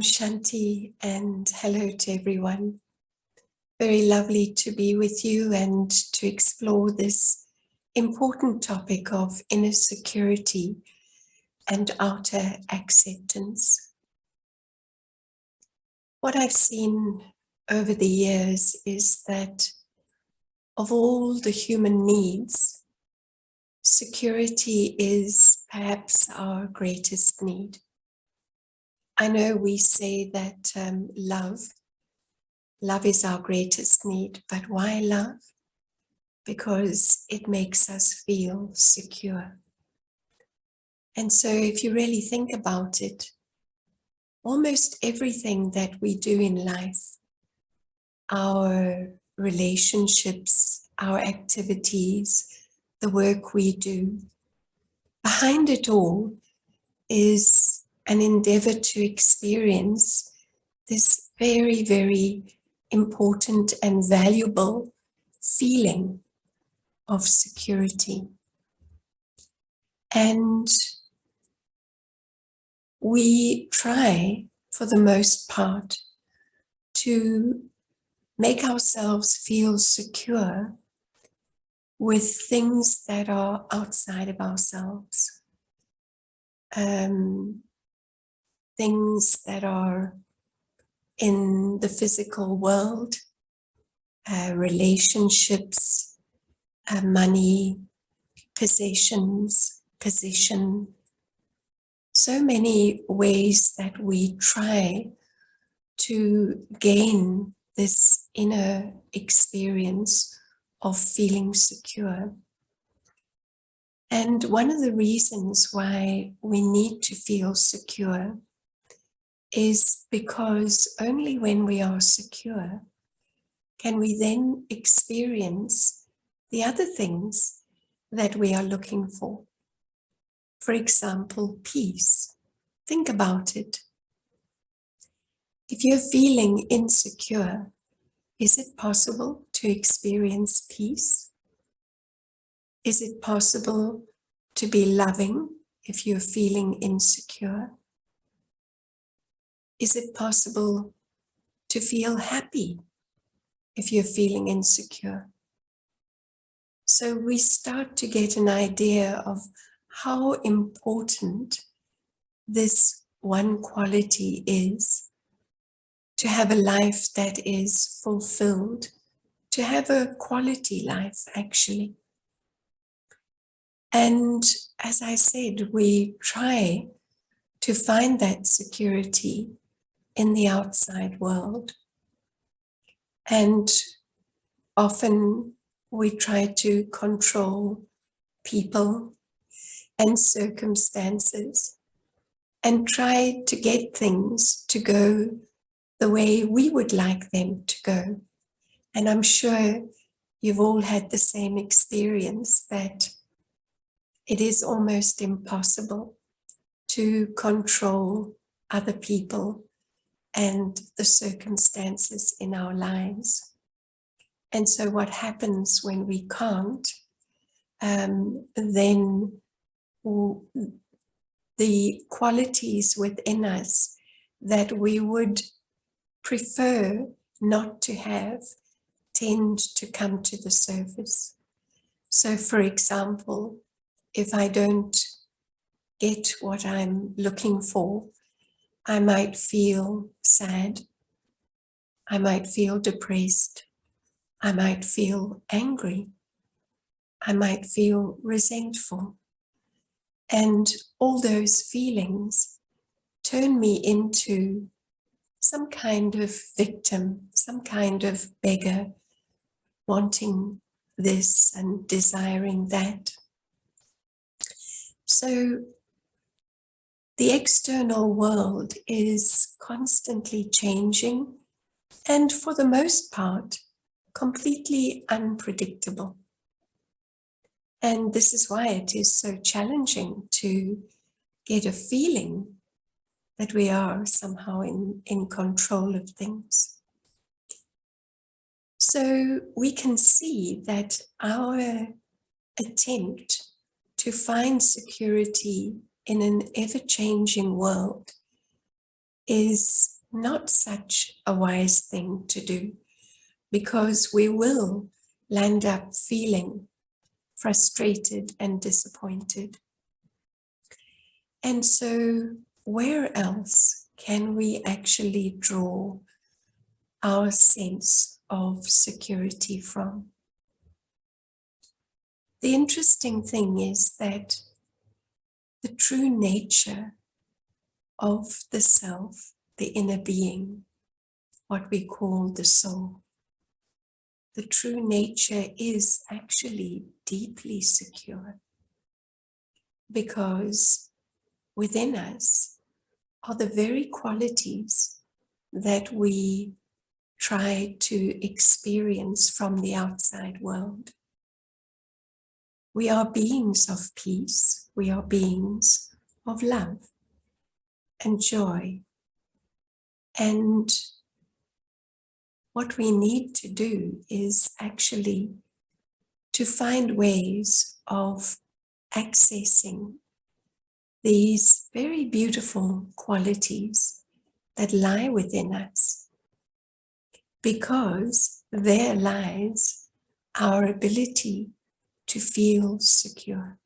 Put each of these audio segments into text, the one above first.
Shanti and hello to everyone. Very lovely to be with you and to explore this important topic of inner security and outer acceptance. What I've seen over the years is that of all the human needs, security is perhaps our greatest need. I know we say that love is our greatest need, but why love? Because it makes us feel secure. And so if you really think about it, almost everything that we do in life, our relationships, our activities, the work we do, behind it all is an endeavor to experience this very, very important and valuable feeling of security. And we try, for the most part, to make ourselves feel secure with things that are outside of ourselves. Things that are in the physical world, relationships, money, possessions, position. So many ways that we try to gain this inner experience of feeling secure. And one of the reasons why we need to feel secure is because only when we are secure can we then experience the other things that we are looking for. For example, peace. Think about it. If you're feeling insecure, is it possible to experience peace? Is it possible to be loving if you're feeling insecure? Is it possible to feel happy if you're feeling insecure? So we start to get an idea of how important this one quality is, to have a life that is fulfilled, to have a quality life, actually. And as I said, we try to find that security in the outside world. And often we try to control people and circumstances and try to get things to go the way we would like them to go. And I'm sure you've all had the same experience that it is almost impossible to control other people and the circumstances in our lives. And so what happens when we can't, then the qualities within us that we would prefer not to have tend to come to the surface. So for example, if I don't get what I'm looking for, I might feel sad, I might feel depressed, I might feel angry, I might feel resentful. And all those feelings turn me into some kind of victim, some kind of beggar, wanting this and desiring that. So the external world is constantly changing and for the most part, completely unpredictable. And this is why it is so challenging to get a feeling that we are somehow in control of things. So we can see that our attempt to find security in an ever-changing world is not such a wise thing to do, because we will land up feeling frustrated and disappointed. And so, where else can we actually draw our sense of security from? The interesting thing is that the true nature of the self, the inner being, what we call the soul, the true nature is actually deeply secure, because within us are the very qualities that we try to experience from the outside world. We are beings of peace, we are beings of love and joy. And what we need to do is actually to find ways of accessing these very beautiful qualities that lie within us, because there lies our ability to feel secure.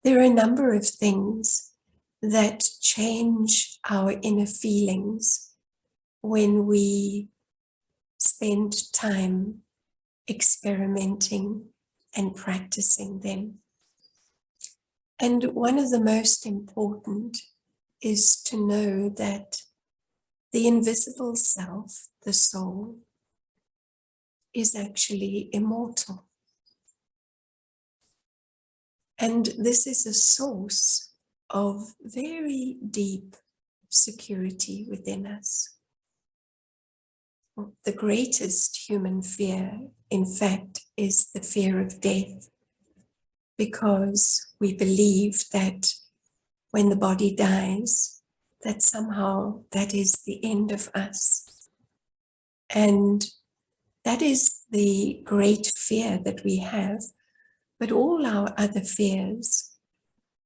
There are a number of things that change our inner feelings when we spend time experimenting and practicing them. And one of the most important is to know that the invisible self, the soul, is actually immortal. And this is a source of very deep security within us. The greatest human fear, in fact, is the fear of death, because we believe that when the body dies, that somehow that is the end of us. And that is the great fear that we have. But all our other fears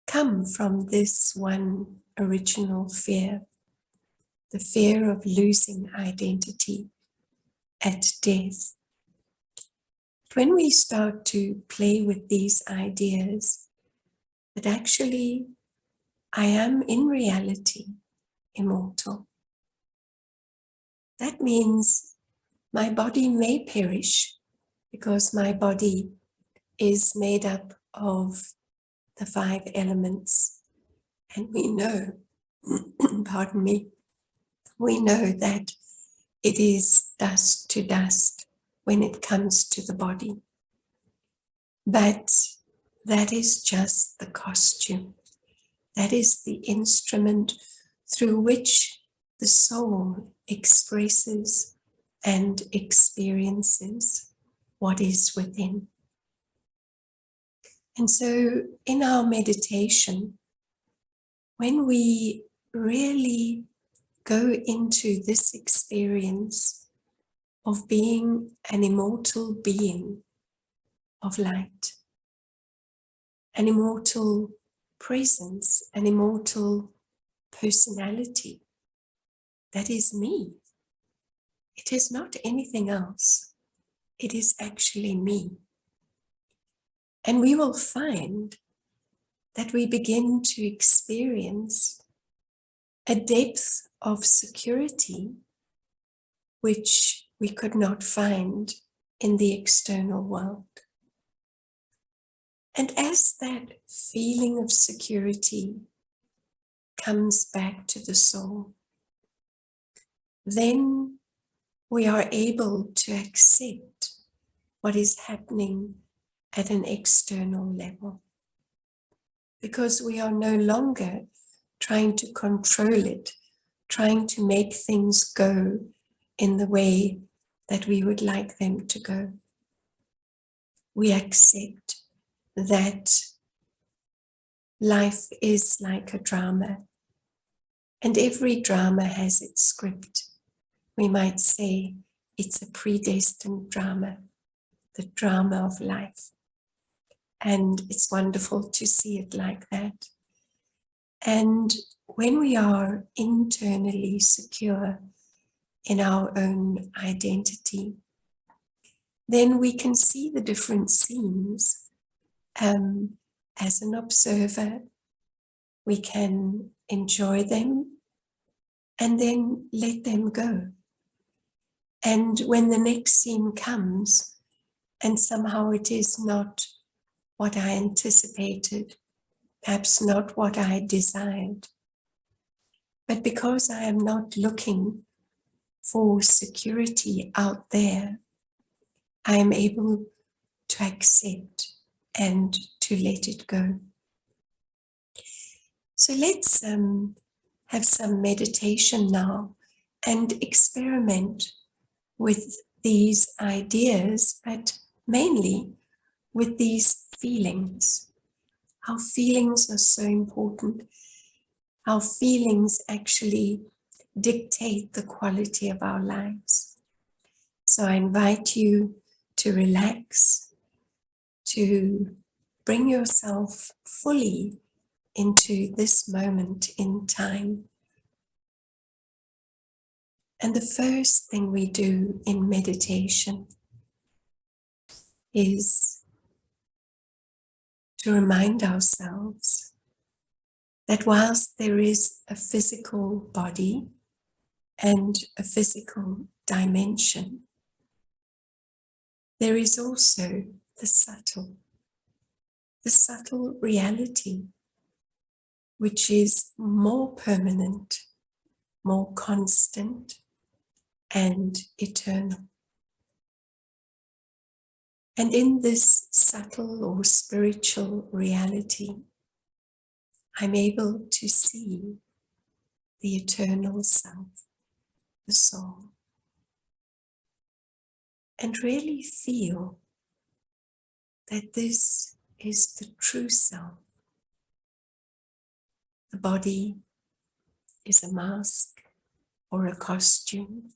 come from this one original fear, the fear of losing identity at death. When we start to play with these ideas, that actually I am in reality immortal, that means my body may perish, because my body is made up of the 5 elements. And we know, pardon me, we know that it is dust to dust when it comes to the body. But that is just the costume. That is the instrument through which the soul expresses and experiences what is within. And so in our meditation, when we really go into this experience of being an immortal being of light, an immortal presence, an immortal personality, that is me. It is not anything else. It is actually me. And we will find that we begin to experience a depth of security which we could not find in the external world. And as that feeling of security comes back to the soul, then we are able to accept what is happening at an external level, because we are no longer trying to control it, trying to make things go in the way that we would like them to go. We accept that life is like a drama, and every drama has its script. We might say it's a predestined drama, the drama of life. And it's wonderful to see it like that. And when we are internally secure in our own identity, then we can see the different scenes as an observer. We can enjoy them and then let them go. And when the next scene comes, and somehow it is not what I anticipated, perhaps not what I desired, but because I am not looking for security out there, I am able to accept and to let it go. So let's have some meditation now and experiment with these ideas, but mainly with these feelings. Our feelings are so important. Our feelings actually dictate the quality of our lives. So I invite you to relax, to bring yourself fully into this moment in time. And the first thing we do in meditation is to remind ourselves that whilst there is a physical body and a physical dimension, there is also the subtle reality, which is more permanent, more constant, and eternal. And in this subtle or spiritual reality, I'm able to see the eternal self, the soul, and really feel that this is the true self. The body is a mask or a costume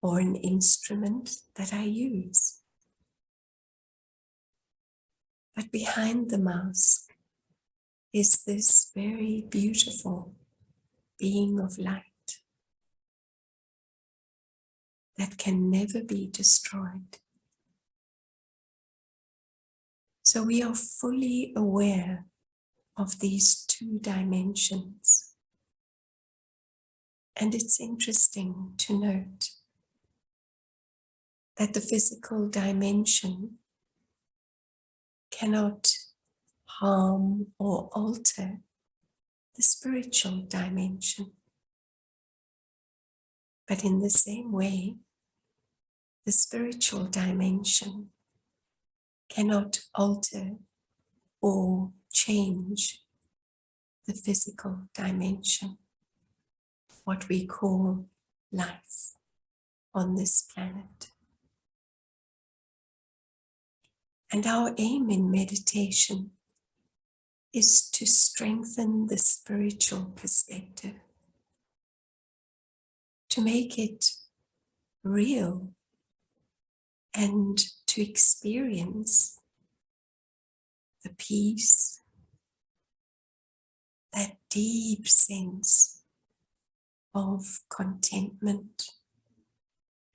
or an instrument that I use. But behind the mask is this very beautiful being of light that can never be destroyed. So we are fully aware of these two dimensions. And it's interesting to note that the physical dimension cannot harm or alter the spiritual dimension. But in the same way, the spiritual dimension cannot alter or change the physical dimension, what we call life on this planet. And our aim in meditation is to strengthen the spiritual perspective, to make it real and to experience the peace, that deep sense of contentment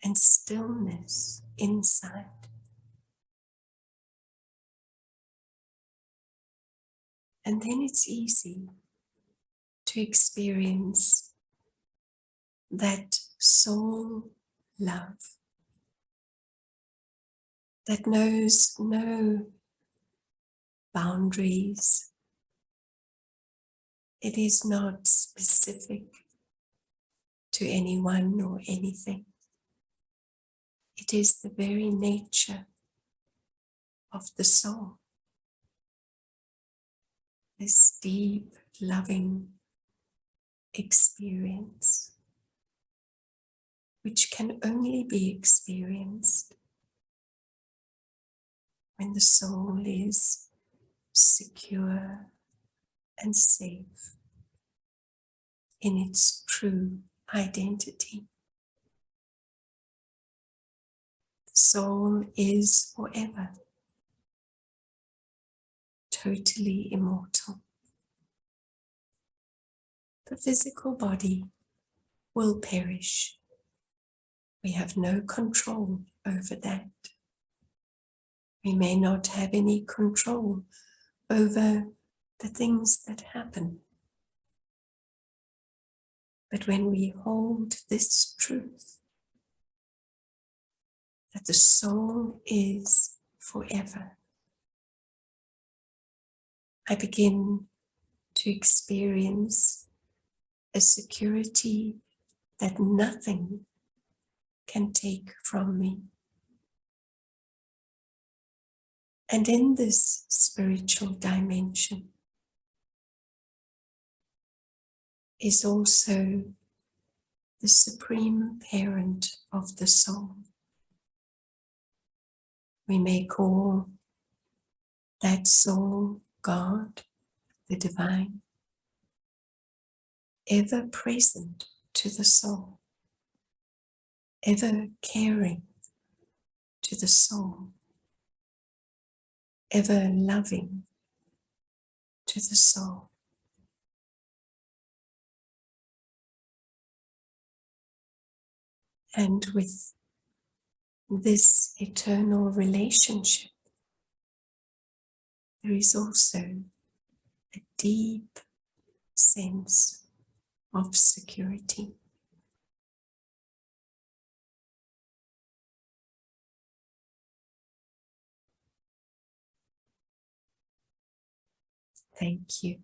and stillness inside. And then it's easy to experience that soul love that knows no boundaries. It is not specific to anyone or anything. It is the very nature of the soul. This deep, loving experience, which can only be experienced when the soul is secure and safe in its true identity. The soul is forever totally immortal. the physical body will perish. We have no control over that. We may not have any control over the things that happen. But when we hold this truth, that the soul is forever, I begin to experience a security that nothing can take from me. And in this spiritual dimension is also the supreme parent of the soul. We may call that soul God, the divine, ever present to the soul, ever caring to the soul, ever loving to the soul. And with this eternal relationship, there is also a deep sense of security. Thank you.